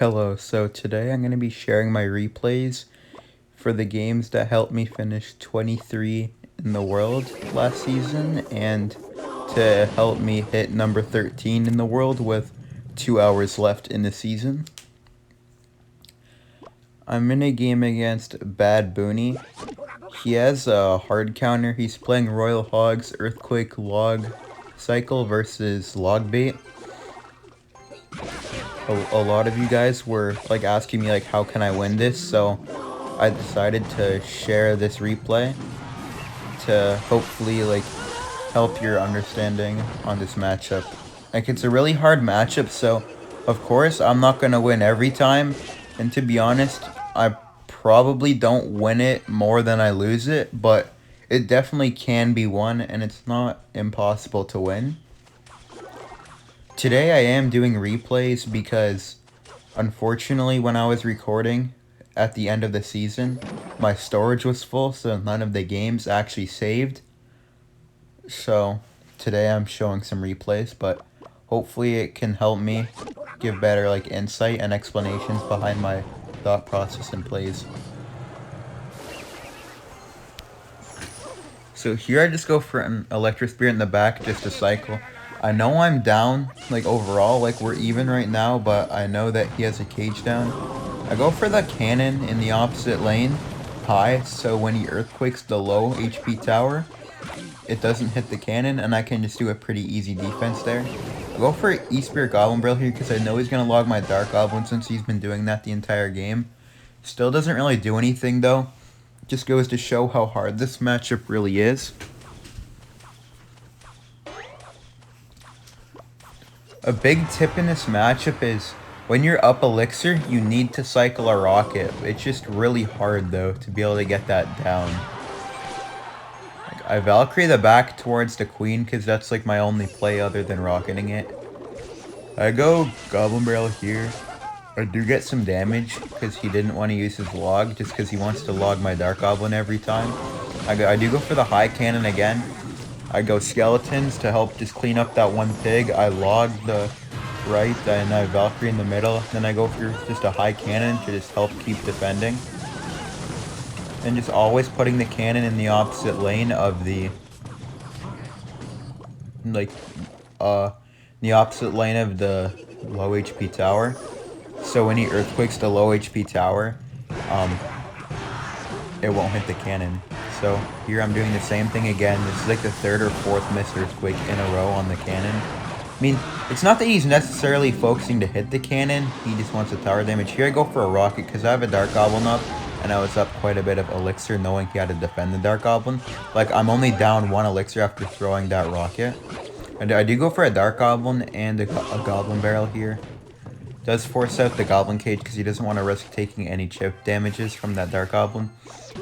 Hello, so today I'm going to be sharing my replays for the games that helped me finish 23 in the world last season and to help me hit number 13 in the world with 2 hours left in the season. I'm in a game against Bad Booney. He has a hard counter. He's playing Royal Hogs, Earthquake, Log Cycle versus Logbait. A lot of you guys were like asking me like how can I win this, so I decided to share this replay to hopefully like help your understanding on this matchup. Like, it's a really hard matchup, so of course I'm not gonna win every time, and to be honest, I probably don't win it more than I lose it, but it definitely can be won, and it's not impossible to win. Today I am doing replays because, unfortunately, when I was recording at the end of the season, my storage was full, so none of the games actually saved. So today I'm showing some replays, but hopefully it can help me give better like insight and explanations behind my thought process and plays. So here I just go for an Electric Spirit in the back just to cycle. I know I'm down, like overall, like we're even right now, but I know that he has a cage down. I go for the cannon in the opposite lane, high, so when he earthquakes the low HP tower, it doesn't hit the cannon, and I can just do a pretty easy defense there. I go for E-Spirit Goblin Barrel here because I know he's going to log my Dark Goblin since he's been doing that the entire game. Still doesn't really do anything though. Just goes to show how hard this matchup really is. A big tip in this matchup is when you're up Elixir, you need to cycle a rocket. It's just really hard though to be able to get that down. Like, I Valkyrie the back towards the Queen because that's like my only play other than rocketing it. I go Goblin Barrel here. I do get some damage because he didn't want to use his log just because he wants to log my Dark Goblin every time. I do go for the high cannon again. I go skeletons to help just clean up that one pig. I log the right and I Valkyrie in the middle. Then I go for just a high cannon to just help keep defending. And just always putting the cannon in the opposite lane of the the opposite lane of the low HP tower. So when he earthquakes the low HP tower, it won't hit the cannon. So here I'm doing the same thing again. This is like the third or fourth missed earthquake in a row on the cannon. I mean, it's not that he's necessarily focusing to hit the cannon, he just wants the tower damage. Here I go for a rocket because I have a Dark Goblin up, and I was up quite a bit of Elixir knowing he had to defend the Dark Goblin. Like, I'm only down 1 Elixir after throwing that rocket. And I do go for a Dark Goblin and a Goblin Barrel here. Does force out the Goblin Cage because he doesn't want to risk taking any chip damages from that Dark Goblin.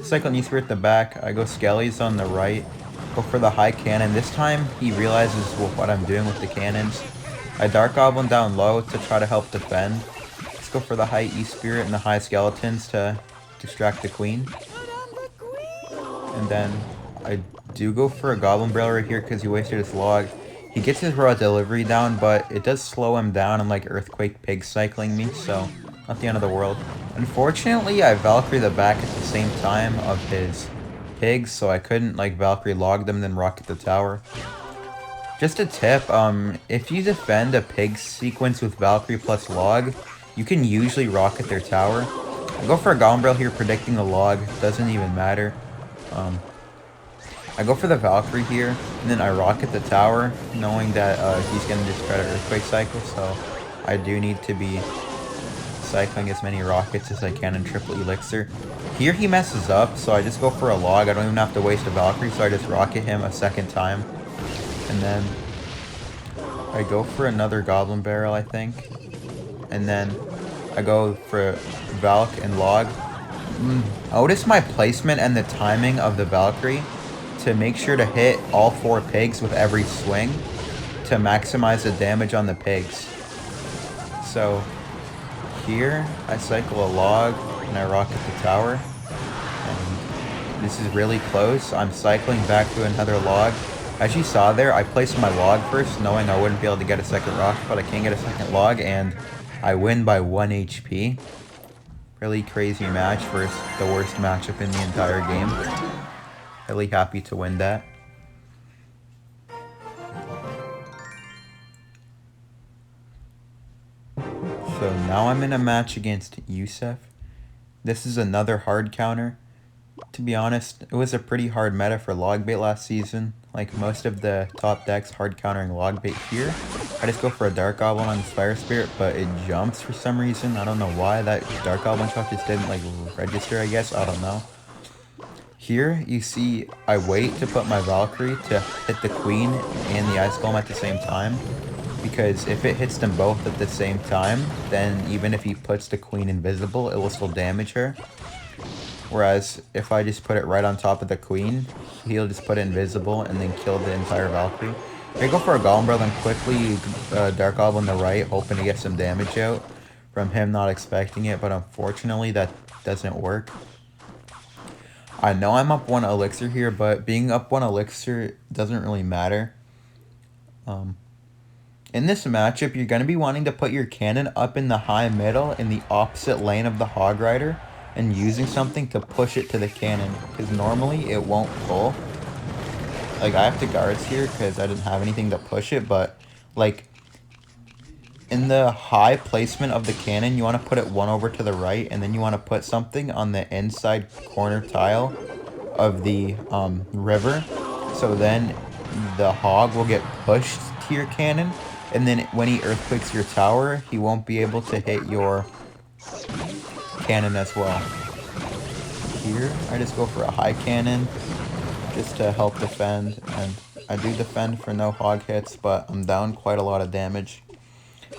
Cycle E-Spirit at the back. I go Skellies on the right. Go for the high cannon. This time he realizes what I'm doing with the cannons. I Dark Goblin down low to try to help defend. Let's go for the high E-Spirit and the high Skeletons to distract the Queen. And then I do go for a Goblin Barrel right here because he wasted his log. He gets his raw delivery down, but it does slow him down and like Earthquake Pig cycling me, so not the end of the world. Unfortunately, I Valkyrie the back at the same time of his pigs, so I couldn't like Valkyrie log them then rocket the tower. Just a tip, if you defend a pig sequence with Valkyrie plus log, you can usually rocket their tower. I go for a Goblin Barrel here predicting the log, doesn't even matter. I go for the Valkyrie here, and then I rocket the tower, knowing that he's going to just try to Earthquake cycle, so I do need to be cycling as many rockets as I can in triple Elixir. Here he messes up, so I just go for a log. I don't even have to waste a Valkyrie, so I just rocket him a second time. And then I go for another Goblin Barrel, I think. And then I go for Valk and log. Notice my placement and the timing of the Valkyrie to make sure to hit all 4 pigs with every swing to maximize the damage on the pigs. So here I cycle a log and I rocket the tower, and this is really close. I'm cycling back to another log. As you saw there, I placed my log first knowing I wouldn't be able to get a second rocket, but I can get a second log, and I win by 1 HP. Really crazy match versus the worst matchup in the entire game. Really happy to win that. So now I'm in a match against Yousef. This is another hard counter. To be honest, it was a pretty hard meta for Logbait last season. Like most of the top decks hard countering Logbait here. I just go for a Dark Goblin on this Fire Spirit, but it jumps for some reason. I don't know why. That Dark Goblin shot just didn't like register, I guess. I don't know. Here, you see I wait to put my Valkyrie to hit the Queen and the Ice Golem at the same time. Because if it hits them both at the same time, then even if he puts the Queen invisible, it will still damage her. Whereas if I just put it right on top of the Queen, he'll just put it invisible and then kill the entire Valkyrie. I go for a Golem Barrel and quickly Dark Goblin on the right, hoping to get some damage out from him not expecting it, but unfortunately that doesn't work. I know I'm up 1 elixir here, but being up 1 elixir doesn't really matter. In this matchup, you're going to be wanting to put your cannon up in the high middle in the opposite lane of the Hog Rider and using something to push it to the cannon, because normally it won't pull. Like, I have to guards here because I didn't have anything to push it, but like in the high placement of the cannon, you want to put it 1 over to the right, and then you want to put something on the inside corner tile of the river, so then the hog will get pushed to your cannon, and then when he earthquakes your tower, he won't be able to hit your cannon as well. Here, I just go for a high cannon just to help defend, and I do defend for no hog hits, but I'm down quite a lot of damage.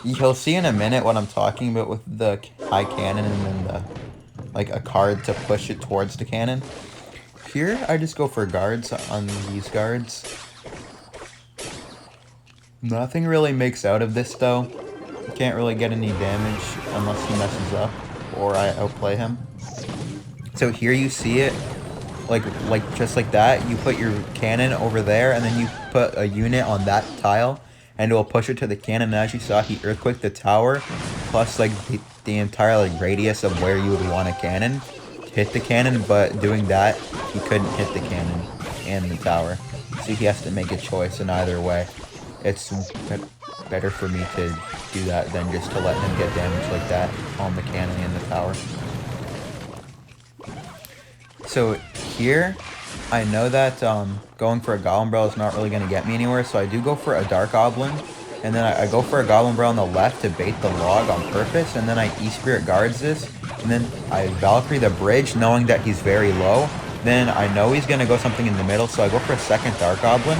You'll see in a minute what I'm talking about with the high cannon and then the, like, a card to push it towards the cannon. Here, I just go for guards on these guards. Nothing really makes out of this though. Can't really get any damage unless he messes up or I outplay him. So here you see it, like just like that. You put your cannon over there and then you put a unit on that tile and it will push it to the cannon. And as you saw, he earthquaked the tower plus like the entire like radius of where you would want a cannon to hit the cannon, but doing that, he couldn't hit the cannon and the tower. So he has to make a choice in either way. It's better for me to do that than just to let him get damage like that on the cannon and the tower. So here, I know that going for a Goblin Barrel is not really going to get me anywhere, so I do go for a Dark Goblin, and then I go for a Goblin Barrel on the left to bait the log on purpose, and then I E-Spirit guards this, and then I Valkyrie the bridge knowing that he's very low. Then I know he's going to go something in the middle, so I go for a second Dark Goblin.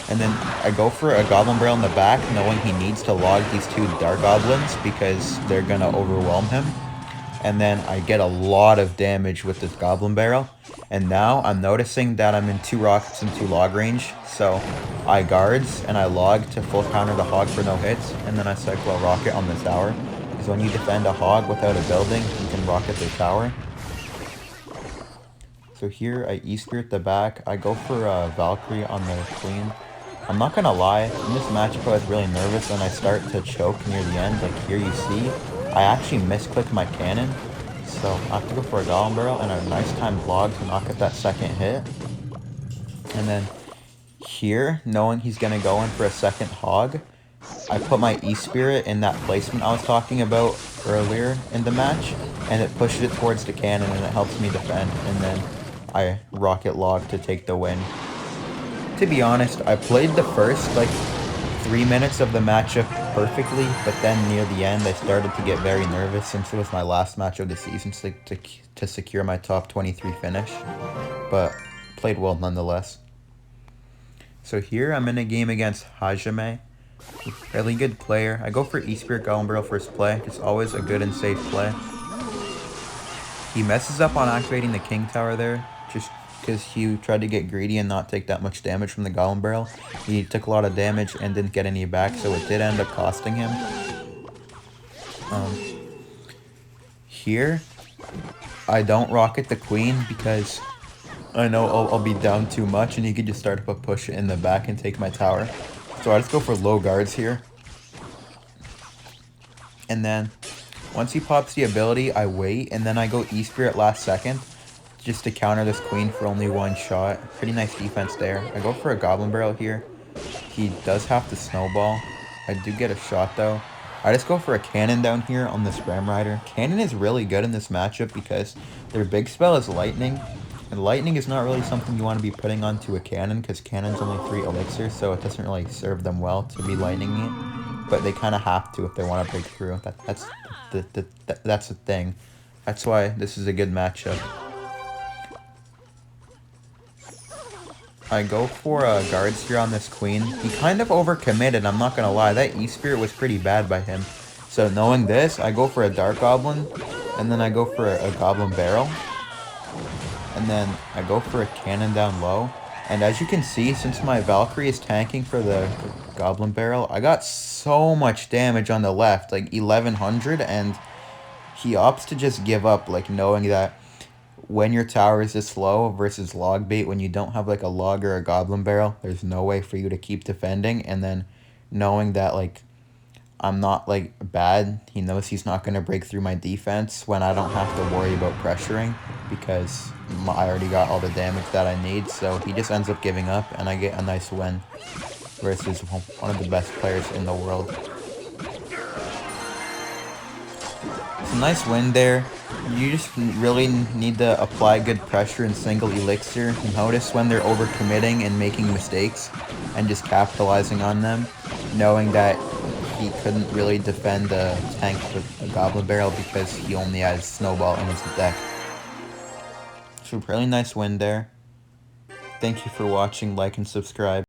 And then I go for a Goblin Barrel in the back, knowing he needs to log these 2 Dark Goblins because they're going to overwhelm him. And then I get a lot of damage with this Goblin Barrel. And now I'm noticing that I'm in 2 rockets and 2 log range. So I guards and I log to full counter the hog for no hits. And then I cycle a rocket on the tower. Because when you defend a hog without a building, you can rocket the tower. So here I E-Spirit the back. I go for a Valkyrie on the Queen. I'm not gonna lie, in this matchup I was really nervous and I start to choke near the end. Like here you see, I actually misclicked my cannon. So I have to go for a Goblin Barrel and a nice timed log to knock at that second hit. And then here, knowing he's gonna go in for a second hog, I put my E-Spirit in that placement I was talking about earlier in the match, and it pushes it towards the cannon and it helps me defend, and then I rocket log to take the win. To be honest, I played the first, like, 3 minutes of the matchup perfectly, but then near the end I started to get very nervous since it was my last match of the season to secure my top 23 finish, but played well nonetheless. So here I'm in a game against Hajime, really good player. I go for E-Spirit Goblin Barrel first play, it's always a good and safe play. He messes up on activating the King Tower there, just because he tried to get greedy and not take that much damage from the Goblin Barrel. He took a lot of damage and didn't get any back, so it did end up costing him. Here, I don't rocket the Queen because I know I'll be down too much and he could just start up a push in the back and take my tower. So I just go for low guards here. And then Once he pops the ability, I wait, and then I go E-Spirit last second, just to counter this queen for only one shot. Pretty nice defense there. I go for a Goblin Barrel here. He does have to snowball. I do get a shot though. I just go for a cannon down here on this Ram Rider. Cannon is really good in this matchup because their big spell is lightning. And lightning is not really something you want to be putting onto a cannon because cannon's only 3 elixirs, so it doesn't really serve them well to be lightning it. But they kind of have to if they want to break through. That's the thing. That's why this is a good matchup. I go for guards here on this queen. He kind of overcommitted, I'm not gonna lie. That E-Spirit was pretty bad by him. So knowing this, I go for a Dark Goblin, and then I go for a Goblin Barrel. And then I go for a cannon down low. And as you can see, since my Valkyrie is tanking for the Goblin Barrel, I got so much damage on the left, like 1100, and he opts to just give up, like knowing that when your tower is this low versus Logbait, when you don't have like a log or a Goblin Barrel, there's no way for you to keep defending. And then knowing that like I'm not like bad, he knows he's not going to break through my defense when I don't have to worry about pressuring because I already got all the damage that I need. So he just ends up giving up and I get a nice win versus one of the best players in the world. It's a nice win there. You just really need to apply good pressure in single elixir. Notice when they're overcommitting and making mistakes and just capitalizing on them, knowing that he couldn't really defend a tank with a Goblin Barrel because he only has Snowball in his deck. So really nice win there. Thank you for watching, like and subscribe.